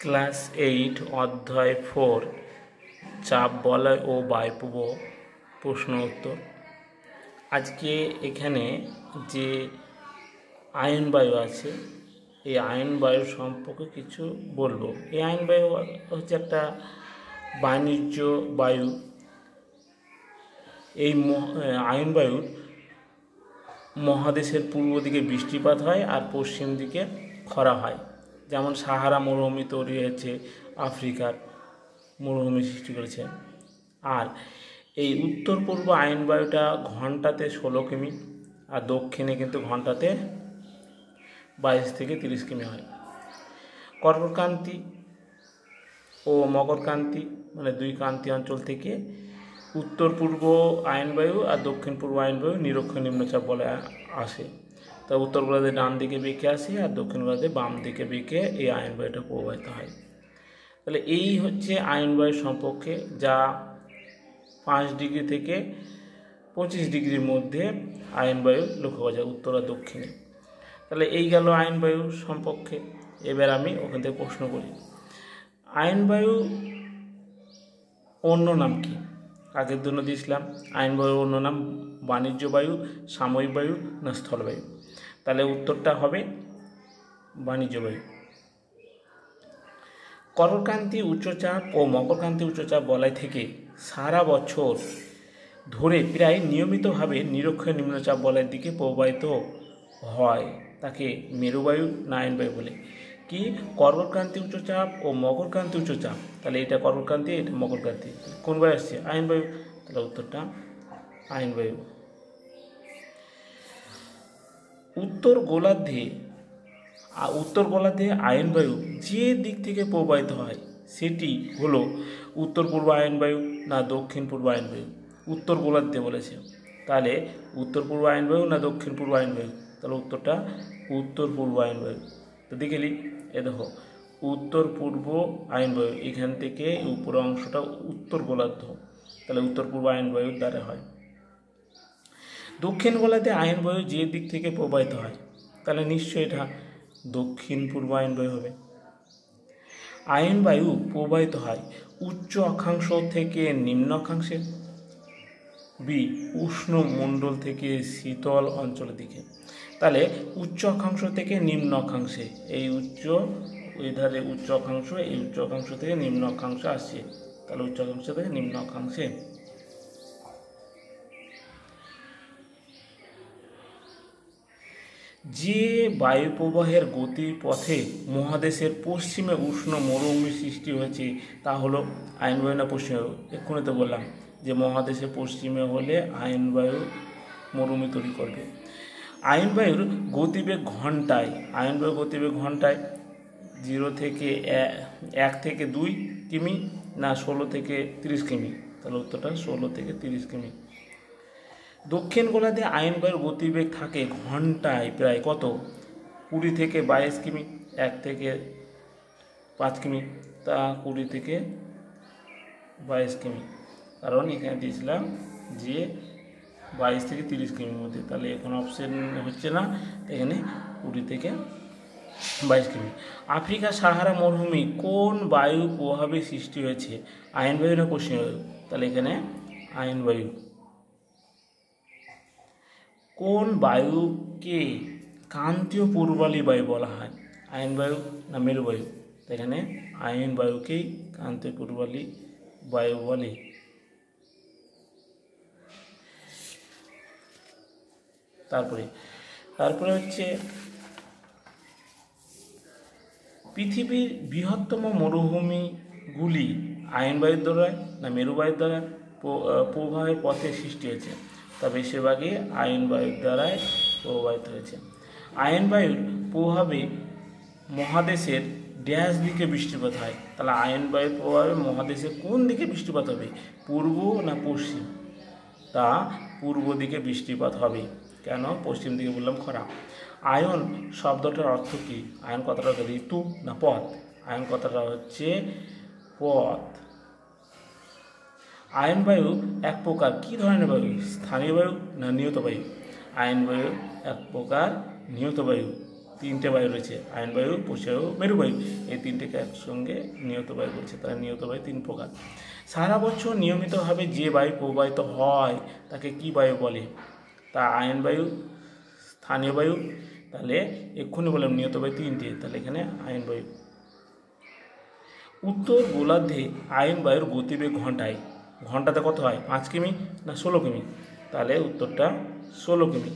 Class 8 অধ্যায় 4 চাপ বলয় ও বায়ুপ্রবাহ প্রশ্ন উত্তর। আজকে এখানে যে আয়ন বায়ু আছে এই আয়ন বায়ু সম্পর্কে কিছু বলবো। এই আয়ন বায়ু হচ্ছে একটা বাণিজ্য বায়ু। এই আয়ন বায়ুর মহাদেশের পূর্ব দিকে বৃষ্টিপাত হয় আর পশ্চিম দিকে খরা হয়। যেমন সাহারা মরুভূমি তৈরি হয়েছে, আফ্রিকার মরুভূমি সৃষ্টি করেছে। আর এই উত্তর পূর্ব আয়ন বায়ুটা ঘন্টাতে 16 কিমি আর দক্ষিণে কিন্তু ঘন্টাতে 22 থেকে 30 কিমি হয়। কর্কটক্রান্তি ও মকরক্রান্তি মানে দুই ক্রান্তি অঞ্চল থেকে উত্তর পূর্ব আয়ন বায়ু আর দক্ষিণ পূর্ব আয়ন বায়ু নিরক্ষীয় নিম্নচাপ বলয়ে আসে। তা উত্তর গোলার্ধে ডান দিকে বেঁকে আসে আর দক্ষিণ গোলার্ধে বাম দিকে বেঁকে এই আয়ন বায়ুটা প্রবাহিত হয়। তাহলে এই হচ্ছে আয়ন বায়ু সম্পর্কে, যা 5 ডিগ্রি থেকে 25 ডিগ্রির মধ্যে আয়ন বায়ু লক্ষ্য করা যায় উত্তর আর দক্ষিণে। তাহলে এই গেল আয়ন বায়ু সম্পর্কে। এবার আমি ওখান থেকে প্রশ্ন করি, আয়ন বায়ু অন্য নাম কি? আগের জন্য দিয়েছিলাম আয়ন বায়ুর অন্য নাম বাণিজ্য বায়ু, সাময়িক বায়ু না স্থলবায়ু। তাহলে উত্তরটা হবে বাণিজ্য বায়ু। কর্কটক্রান্তি উচ্চচাপ ও মকরক্রান্তি উচ্চচাপ বলয় থেকে সারা বছর ধরে প্রায় নিয়মিতভাবে নিরক্ষীয় নিম্নচাপ বলয়ের দিকে প্রবাহিত হয় তাকে মেরুবায়ু না আয়ন বায়ু বলে। কি কর্কটক্রান্তি উচ্চচাপ ও মকরক্রান্তি উচ্চচাপ, তাহলে এটা কর্কটক্রান্তি, এটা মকরক্রান্তি, কোন বায়ু আসছে? আয়ন বায়ু। তাহলে উত্তরটা আয়ন বায়ু। উত্তর গোলার্ধে আয়ন বায়ু যে দিক থেকে প্রবাহিত হয় সেটি হলো উত্তর পূর্ব আয়ন বায়ু না দক্ষিণ পূর্ব আয়ন বায়ু? উত্তর গোলার্ধে বলেছে, তাহলে উত্তর পূর্ব আয়ন বায়ু না দক্ষিণ পূর্ব আয়ন বায়ু? তাহলে উত্তরটা উত্তর পূর্ব আয়ন বায়ু। তো দেখে নিই, এ দেখো উত্তর পূর্ব আয়ন বায়ু, এখান থেকে উপরের অংশটা উত্তর গোলার্ধ, তাহলে উত্তর পূর্ব আয়ন বায়ুর দ্বারা হয়। দক্ষিণ গোলার্ধে আয়ন বায়ু যে দিক থেকে প্রবাহিত হয় তাহলে নিশ্চয়ই এটা দক্ষিণ পূর্ব আয়ন বায়ু হবে। আয়ন বায়ু প্রবাহিত হয় উচ্চ অক্ষাংশ থেকে নিম্ন অক্ষাংশে, বি উষ্ণ মণ্ডল থেকে শীতল অঞ্চলের দিকে। তাহলে উচ্চ অক্ষাংশ থেকে নিম্ন অক্ষাংশে, এই ওই ধারে উচ্চ অক্ষাংশ, এই উচ্চ অক্ষাংশ থেকে নিম্ন অক্ষাংশ আসছে, তাহলে উচ্চ অক্ষাংশ থেকে নিম্ন অক্ষাংশে। যে বায়ুপ্রবাহের গতিপথে মহাদেশের পশ্চিমে উষ্ণ মরুভূমি সৃষ্টি হয়েছে তা হলো আয়ন বায়ু না পশ্চিম বায়ু? এক্ষুনি তো বললাম যে মহাদেশের পশ্চিমে হলে আয়ন বায়ু মরুভূমি তৈরি করবে। আয়ন বায়ুর গতিবেগ ঘন্টায়, আয়ন বায়ুর গতিবেগ ঘন্টায় 0 থেকে 1 থেকে 2 কিমি না 16 থেকে 30 কিমি? তাহলে উত্তরটা 16 থেকে 30 কিমি। দক্ষিণ গোলার্ধে আয়ন বায়ুর গতিবেগ থাকে ঘন্টায় প্রায় কত? 20 থেকে 22 কিমি, 1 থেকে 5 কিমি, তা 20 থেকে 22 কিমি, কারণ এখানে দিয়েছিলাম যে 22 থেকে 30 কিমির মধ্যে, তাহলে এখন অপশন হচ্ছে না, এখানে 20 থেকে 22 কিমি। আফ্রিকার সাহারা মরুভূমি কোন বায়ু প্রভাবে সৃষ্টি হয়েছে? আয়ন বায়ু না পশ্চিম বায়ু? তাহলে এখানে আয়ন বায়ু। কোন বায়ুকে ক্রান্তীয় পূর্বালি বায়ু বলা হয়? আয়ন বায়ু না মেরু বায়ু? এখানে আয়ন বায়ুকেই ক্রান্তীয় পূর্বালি বায়ু বলে। তারপরে হচ্ছে পৃথিবীর বৃহত্তম মরুভূমিগুলি আয়ন বায়ুর দ্বারা না মেরু বায়ুর দ্বারা প্রবাহের পথে সৃষ্টি হয়েছে? তা বেশিরভাগই আয়ন বায়ুর দ্বারাই প্রবাহিত হয়েছে। আয়ন বায়ুর প্রভাবে মহাদেশের ড্যাশ দিকে বৃষ্টিপাত হয়? তাহলে আয়ন বায়ুর প্রভাবে মহাদেশের কোন দিকে বৃষ্টিপাত হবে? পূর্ব না পশ্চিম? তা পূর্ব দিকে বৃষ্টিপাত হবে। কেন? পশ্চিম দিকে বললাম খরা। আয়ন শব্দটার অর্থ কী? আয়ন কথাটা ঋতু না পথ? আয়ন কথাটা হচ্ছে পথ। আয়ন বায়ু এক প্রকার কী ধরনের বায়ু? স্থানীয় বায়ু না নিয়ত বায়ু? আয়ন বায়ু এক প্রকার নিয়ত বায়ু। তিনটে বায়ু রয়েছে, আয়ন বায়ু, পশ্চিম বায়ু, মেরু বায়ু। এই তিনটেকে একসঙ্গে নিয়ত বায়ু বলছে। তাহলে নিয়ত বায়ু 3 প্রকার। সারা বছর নিয়মিতভাবে যে বায়ু প্রবাহিত হয় তাকে কি বায়ু বলে? তা আয়ন বায়ু, স্থানীয় বায়ু। তাহলে এক্ষুনি বললাম নিয়ত বায়ু 3টে, তাহলে এখানে আয়ন বায়ু। উত্তর গোলার্ধে আয়ন বায়ুর গতিবেগ ঘন্টাতে কত হয়? 5 কিমি না 16 কিমি? তাহলে উত্তরটা 16 কিমি,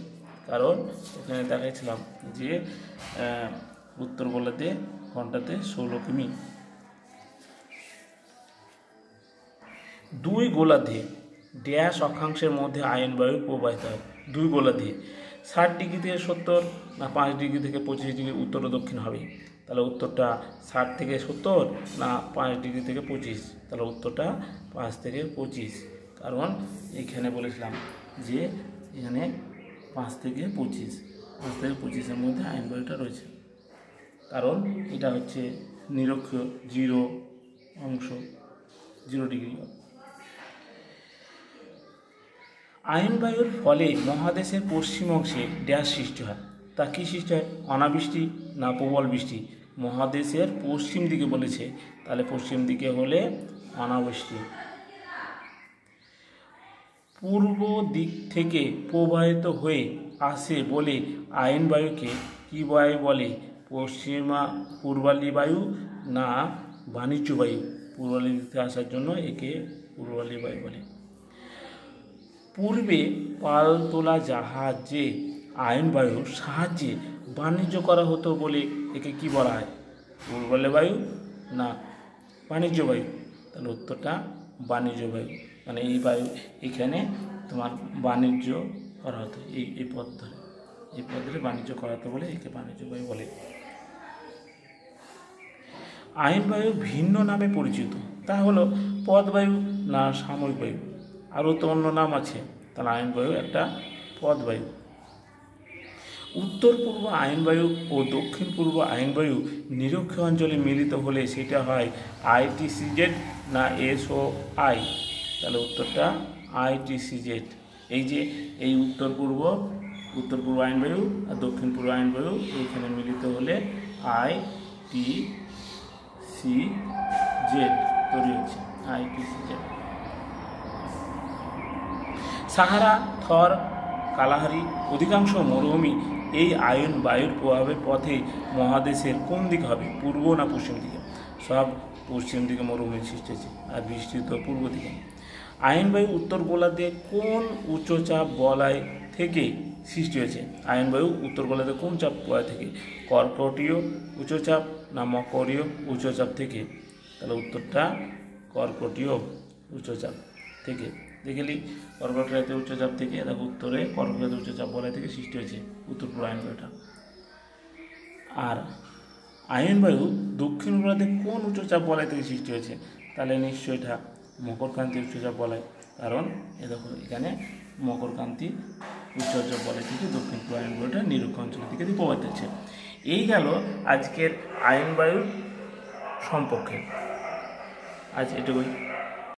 কারণ এখানে দেখাচ্ছিলাম যে উত্তর গোলার্ধে ঘন্টাতে 16 কিমি। 2 গোলার্ধে ড্যাশ অক্ষাংশের মধ্যে আয়ন বায়ু প্রবাহিত হয়। 2 গোলার্ধে 60 ডিগ্রি থেকে 70 না 5 ডিগ্রি থেকে 25 ডিগ্রি উত্তর ও দক্ষিণ হবে? তাহলে উত্তরটা 60 থেকে 70 না 5 ডিগ্রি থেকে 25? তাহলে উত্তরটা 5 থেকে 25, কারণ এখানে বলেছিলাম যে এখানে 5 থেকে 25-এর মধ্যে আয়ন বায়ুটা রয়েছে, কারণ এটা হচ্ছে নিরক্ষীয় 0 ডিগ্রি। আয়ন বায়ুর ফলে মহাদেশের পশ্চিম অংশে ড্যাশ সৃষ্টি হয়। তা কী সৃষ্টি হয়? অনাবৃষ্টি না প্রবল বৃষ্টি? মহাদেশের পশ্চিম দিকে বলেছে, তাহলে পশ্চিম দিকে হলে অনাবৃষ্টি। পূর্ব দিক থেকে প্রবাহিত হয়ে আসে বলে আয়ন বায়ুকে কী বায়ু বলে? পূর্বালি বায়ু না বাণিজ্য বায়ু? পূর্বালি দিক থেকে আসার জন্য একে পূর্বালি বায়ু বলে। পূর্বে পালতোলা জাহাজে আয়ন বায়ুর সাহায্যে বাণিজ্য করা হতো বলে একে কি বলা হয়? পূর্বালি বায়ু না বাণিজ্য বায়ু? তাহলে উত্তরটা বাণিজ্য বায়ু, মানে এই বায়ু এখানে তোমার বাণিজ্য করা হতো, এই পথ ধরে বাণিজ্য করা হতো বলে একে বাণিজ্য বায়ু বলে। আয়ন বায়ু ভিন্ন নামে পরিচিত, তা হলো পথ বায়ু না সাময়িক বায়ু? আরও তো অন্য নাম আছে, তাহলে আয়ন বায়ু একটা পথ বায়ু। উত্তর পূর্ব আয়ন বায়ু ও দক্ষিণ পূর্ব আয়ন বায়ু নিরক্ষীয় অঞ্চলে মিলিত হলে সেটা হয় ITCZ না SOI? তাহলে উত্তরটা ITCZ। এই যে এই উত্তর পূর্ব আয়ন বায়ু আর দক্ষিণ পূর্ব আয়ন বায়ু এইখানে মিলিত হলে ITCZ তৈরি হচ্ছে, ITCZ। সাহারা, থর, কালাহারি অধিকাংশ মরুভূমি এই আয়ন বায়ুর প্রভাবে পথে মহাদেশের কোন দিকে হবে? পূর্ব না পশ্চিম দিকে? সব পশ্চিম দিকে মরুভূমির সৃষ্টি হয়েছে, আর বৃষ্টি তো পূর্ব দিকে। আয়ন বায়ু উত্তর গোলার্ধে কোন উচ্চচাপ বলয় থেকে সৃষ্টি হয়েছে? আয়ন বায়ু উত্তর গোলার্ধে কোন চাপ বলয় থেকে? কর্কটীয় উচ্চচাপ না মকরীয় উচ্চচাপ থেকে? তাহলে উত্তরটা কর্কটীয় উচ্চচাপ থেকে। দেখলি কর্কটক্রান্তি উচ্চচাপ থেকে, দেখো উত্তরে কর্কটক্রান্তি উচ্চচাপ বলয় থেকে সৃষ্টি হয়েছে উত্তর পূর্ব আয়ন বায়ুটা। আর আয়ন বায়ু দক্ষিণ গোলার্ধে কোন উচ্চচাপ বলয় থেকে সৃষ্টি হয়েছে? তাহলে নিশ্চয়ই এটা মকরক্রান্তি উচ্চচাপ বলয়, কারণ এ দেখো এখানে মকরক্রান্তি উচ্চচাপ বলয় থেকে দক্ষিণ পূর্ব আয়ন বায়ুটা নিরক্ষীয় অঞ্চলের দিকে প্রবাহিত হচ্ছে। এই গেল আজকের আয়ন বায়ুর সম্পর্কে। আজ এটুকুই।